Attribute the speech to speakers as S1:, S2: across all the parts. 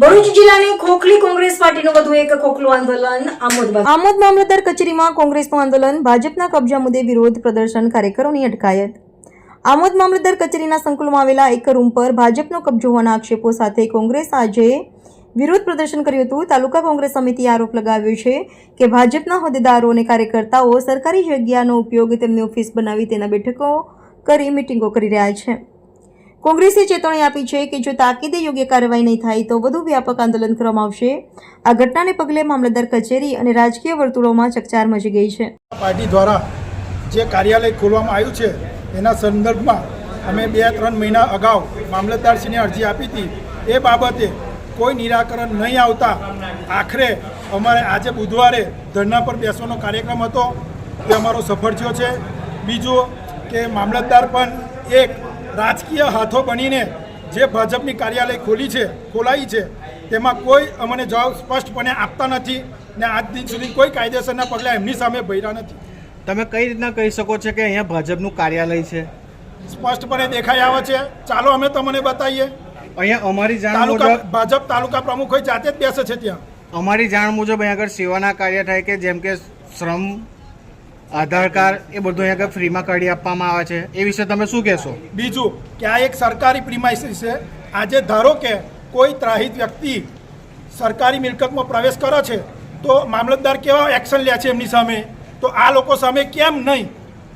S1: ભરૂચ જિલ્લાની ખોખલી કોંગ્રેસ પાર્ટીનું વધુ એક ખોખલું આંદોલન આમોદ મામલતદાર કચેરીમાં કોંગ્રેસનું આંદોલન, ભાજપના કબજા મુદ્દે વિરોધ પ્રદર્શન, કાર્યકરોની અટકાયત. આમોદ મામલતદાર કચેરીના સંકુલમાં આવેલા એક રૂમ પર ભાજપનો કબજો હોવાના આક્ષેપો સાથે કોંગ્રેસ આજે વિરોધ પ્રદર્શન કર્યું હતું. તાલુકા કોંગ્રેસ સમિતિએ આરોપ લગાવ્યો છે કે ભાજપના હોદ્દેદારો અને કાર્યકર્તાઓ સરકારી જગ્યાનો ઉપયોગ તેમની ઓફિસ બનાવી તેના બેઠકો કરી મિટિંગો કરી રહ્યા છે. કોંગ્રેસે ચેતવણી આપી છે કે જો તાકીદે યોગ્ય કાર્યવાહી નહીં થાય તો વધુ વ્યાપક આંદોલન કરવામાં આવશે. આ ઘટનાને પગલે મામલતદાર કચેરી અને રાજકીય વર્તુળોમાં ચકચાર મચી ગઈ છે.
S2: પાર્ટી દ્વારા જે કાર્યાલય ખોલવામાં આવ્યું છે એના સંદર્ભમાં અમે 2-3 મહિના અગાઉ મામલતદારશ્રીને અરજી આપી હતી. એ બાબતે કોઈ નિરાકરણ નહીં આવતા આખરે અમારે આજે બુધવારે ધરણા પર બેસવાનો કાર્યક્રમ હતો, તે અમારો સફળ થયો છે. બીજું કે મામલતદાર પણ એક રાજકીય હાથો બનીને જે ભાજપની કાર્યાલય ખોલાઈ છે તેમાં કોઈ અમને જવાબ સ્પષ્ટપણે આપતા નથી ને આજ દિન સુધી કોઈ કાયદેસરના પગલાં એમની સામે ભર્યા નથી.
S3: તમે કઈ રીતના કહી શકો છો કે અહીંયા ભાજપનું કાર્યાલય છે?
S2: સ્પષ્ટપણે દેખાઈ આવે છે. ચાલો અમે તમને બતાવીએ.
S3: અહીંયા અમારી જાણ મુજબ
S2: ભાજપ તાલુકા પ્રમુખ હોય જાતે જ બેસે છે ત્યાં.
S3: અમારી જાણ મુજબ અહીંયા આગળ સેવાના કાર્ય થાય કે જેમ કે શ્રમ, આધાર કાર્ડ, એ બધું અહીંયા આગળ ફ્રીમાં કાઢી આપવામાં આવે છે. એ વિશે તમે શું કહેશો?
S2: બીજું કે આ એક સરકારી પ્રિમાઇસીસ છે. આજે ધારો કે કોઈ ત્રાહિત વ્યક્તિ સરકારી મિલકતમાં પ્રવેશ કરે છે તો મામલતદાર કેવા એક્શન લે છે એમની સામે, તો આ લોકો સામે કેમ નહીં?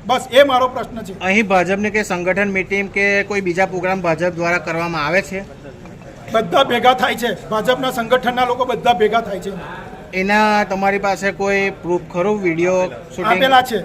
S2: બસ એ મારો પ્રશ્ન છે.
S3: અહીં ભાજપની કે સંગઠન મીટિંગ કે કોઈ બીજા પ્રોગ્રામ ભાજપ દ્વારા કરવામાં આવે છે?
S2: બધા ભેગા થાય છે, ભાજપના સંગઠનના લોકો બધા ભેગા થાય છે.
S3: એના તમારી પાસે કોઈ પ્રૂફ ખરું? વિડીયો શૂટિંગ
S2: આપેલા છે.